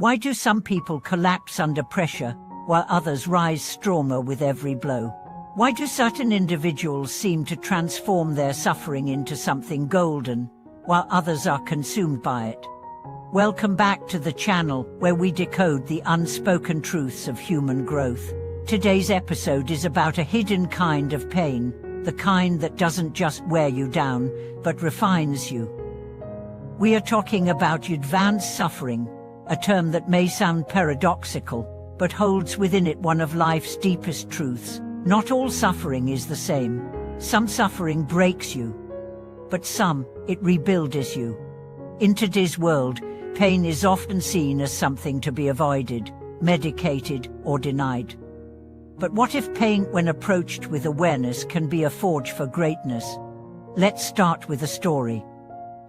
Why do some people collapse under pressure, while others rise stronger with every blow? Why do certain individuals seem to transform their suffering into something golden, while others are consumed by it? Welcome back to the channel, where we decode the unspoken truths of human growth. Today's episode is about a hidden kind of pain, the kind that doesn't just wear you down, but refines you. We are talking about advanced suffering, a term that may sound paradoxical, but holds within it one of life's deepest truths. Not all suffering is the same. Some suffering breaks you, but some, it rebuilds you. In today's world, pain is often seen as something to be avoided, medicated, or denied. But what if pain, when approached with awareness, can be a forge for greatness? Let's start with a story.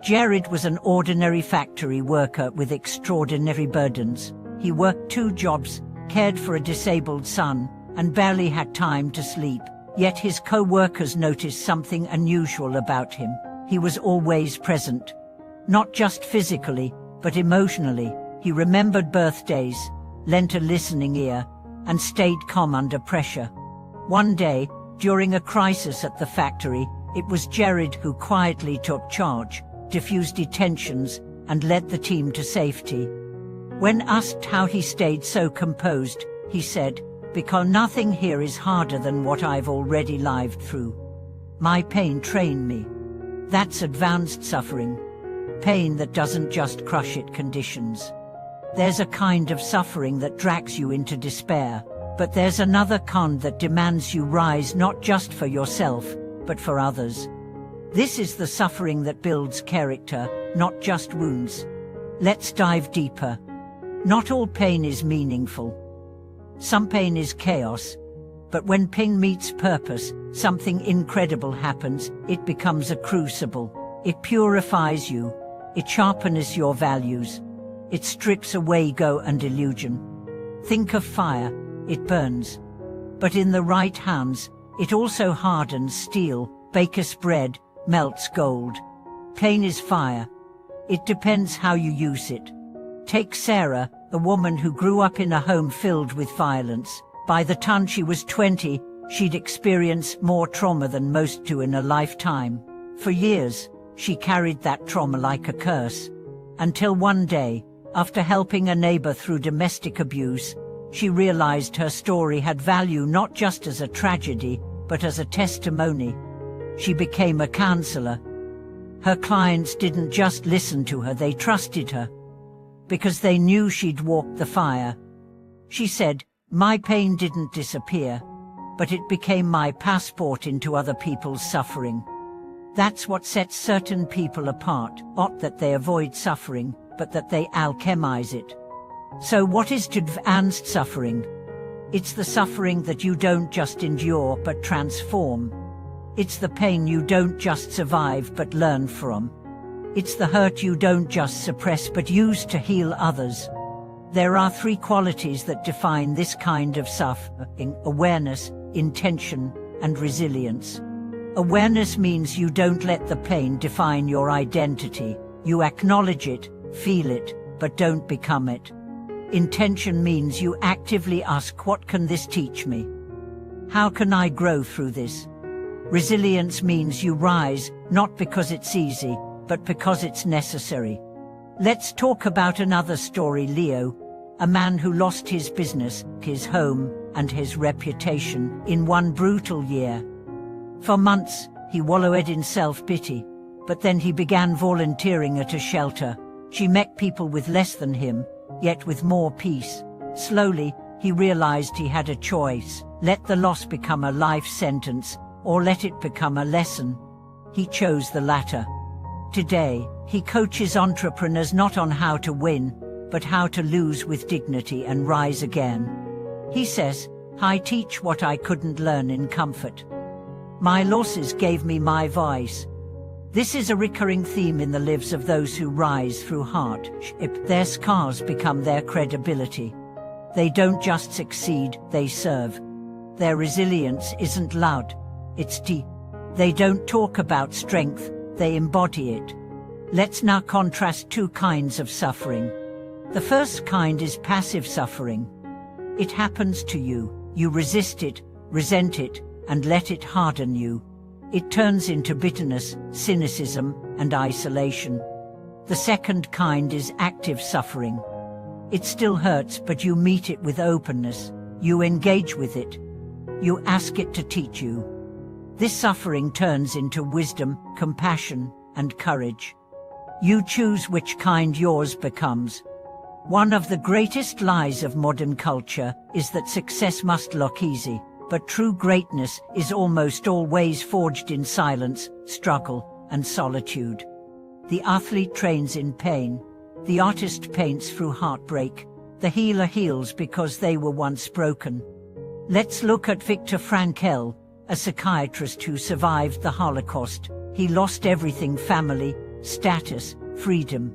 Jared was an ordinary factory worker with extraordinary burdens. He worked 2 jobs, cared for a disabled son, and barely had time to sleep. Yet his co-workers noticed something unusual about him. He was always present. Not just physically, but emotionally. He remembered birthdays, lent a listening ear, and stayed calm under pressure. One day, during a crisis at the factory, it was Jared who quietly took charge, diffused tensions, and led the team to safety. When asked how he stayed so composed, he said, "Because nothing here is harder than what I've already lived through. My pain trained me." That's advanced suffering. Pain that doesn't just crush it conditions. There's a kind of suffering that drags you into despair, but there's another kind that demands you rise not just for yourself, but for others. This is the suffering that builds character, not just wounds. Let's dive deeper. Not all pain is meaningful. Some pain is chaos, but when pain meets purpose, something incredible happens. It becomes a crucible. It purifies you. It sharpens your values. It strips away ego and illusion. Think of fire. It burns. But in the right hands, it also hardens steel, bakes bread, melts gold. Pain is fire. It depends how you use it. Take Sarah, a woman who grew up in a home filled with violence. By the time she was 20, she'd experienced more trauma than most do in a lifetime. For years, she carried that trauma like a curse. Until one day, after helping a neighbor through domestic abuse, she realized her story had value not just as a tragedy, but as a testimony. She became a counselor. Her clients didn't just listen to her, they trusted her, because they knew she'd walked the fire. She said, "My pain didn't disappear, but it became my passport into other people's suffering." That's what sets certain people apart, not that they avoid suffering, but that they alchemize it. So what is advanced suffering? It's the suffering that you don't just endure, but transform. It's the pain you don't just survive, but learn from. It's the hurt you don't just suppress, but use to heal others. There are 3 qualities that define this kind of suffering: awareness, intention, and resilience. Awareness means you don't let the pain define your identity. You acknowledge it, feel it, but don't become it. Intention means you actively ask, what can this teach me? How can I grow through this? Resilience means you rise, not because it's easy, but because it's necessary. Let's talk about another story. Leo, a man who lost his business, his home, and his reputation in one brutal year. For months, he wallowed in self-pity, but then he began volunteering at a shelter. She met people with less than him, yet with more peace. Slowly, he realized he had a choice: let the loss become a life sentence, or let it become a lesson. He chose the latter. Today, he coaches entrepreneurs not on how to win, but how to lose with dignity and rise again. He says, "I teach what I couldn't learn in comfort. My losses gave me my voice." This is a recurring theme in the lives of those who rise through hardship. Their scars become their credibility. They don't just succeed, they serve. Their resilience isn't loud, it's deep. They don't talk about strength, they embody it. Let's now contrast 2 kinds of suffering. The first kind is passive suffering. It happens to you. You resist it, resent it, and let it harden you. It turns into bitterness, cynicism, and isolation. The second kind is active suffering. It still hurts, but you meet it with openness. You engage with it. You ask it to teach you. This suffering turns into wisdom, compassion, and courage. You choose which kind yours becomes. One of the greatest lies of modern culture is that success must look easy, but true greatness is almost always forged in silence, struggle, and solitude. The athlete trains in pain. The artist paints through heartbreak. The healer heals because they were once broken. Let's look at Viktor Frankl, a psychiatrist who survived the Holocaust. He lost everything: family, status, freedom.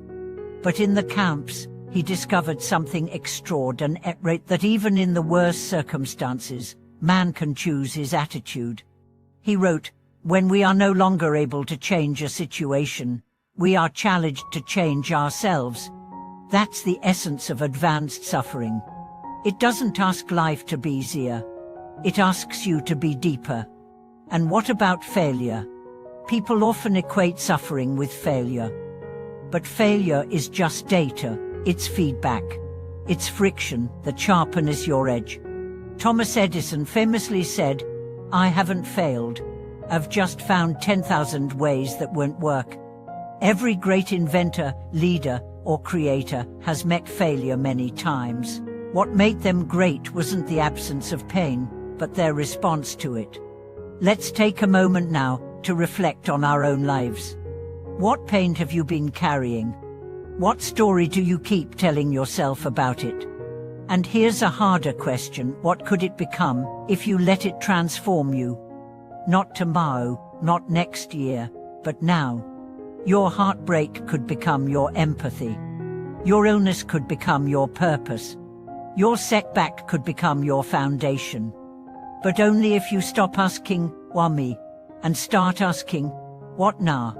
But in the camps, he discovered something extraordinary, that even in the worst circumstances, man can choose his attitude. He wrote, "When we are no longer able to change a situation, we are challenged to change ourselves." That's the essence of advanced suffering. It doesn't ask life to be easier. It asks you to be deeper. And what about failure? People often equate suffering with failure. But failure is just data. It's feedback. It's friction that sharpens your edge. Thomas Edison famously said, "I haven't failed. I've just found 10,000 ways that won't work." Every great inventor, leader, or creator has met failure many times. What made them great wasn't the absence of pain, but their response to it. Let's take a moment now to reflect on our own lives. What pain have you been carrying? What story do you keep telling yourself about it? And here's a harder question: what could it become if you let it transform you? Not tomorrow, not next year, but now. Your heartbreak could become your empathy. Your illness could become your purpose. Your setback could become your foundation. But only if you stop asking, "Why me?" and start asking, "What now?"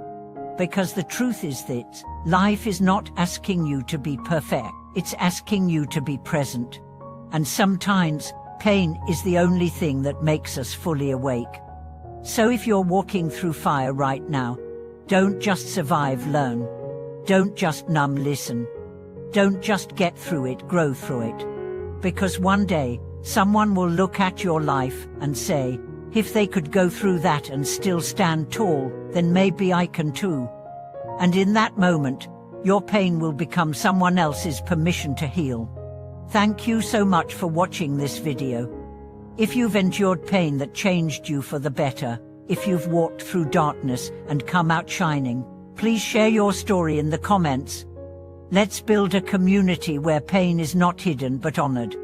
Because the truth is that life is not asking you to be perfect. It's asking you to be present. And sometimes, pain is the only thing that makes us fully awake. So if you're walking through fire right now, don't just survive, learn. Don't just numb, listen. Don't just get through it, grow through it. Because one day, someone will look at your life and say, "If they could go through that and still stand tall, then maybe I can too." And in that moment, your pain will become someone else's permission to heal. Thank you so much for watching this video. If you've endured pain that changed you for the better, if you've walked through darkness and come out shining, please share your story in the comments. Let's build a community where pain is not hidden but honored.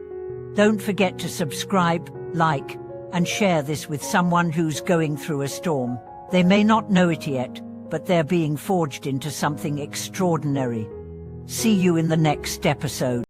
Don't forget to subscribe, like, and share this with someone who's going through a storm. They may not know it yet, but they're being forged into something extraordinary. See you in the next episode.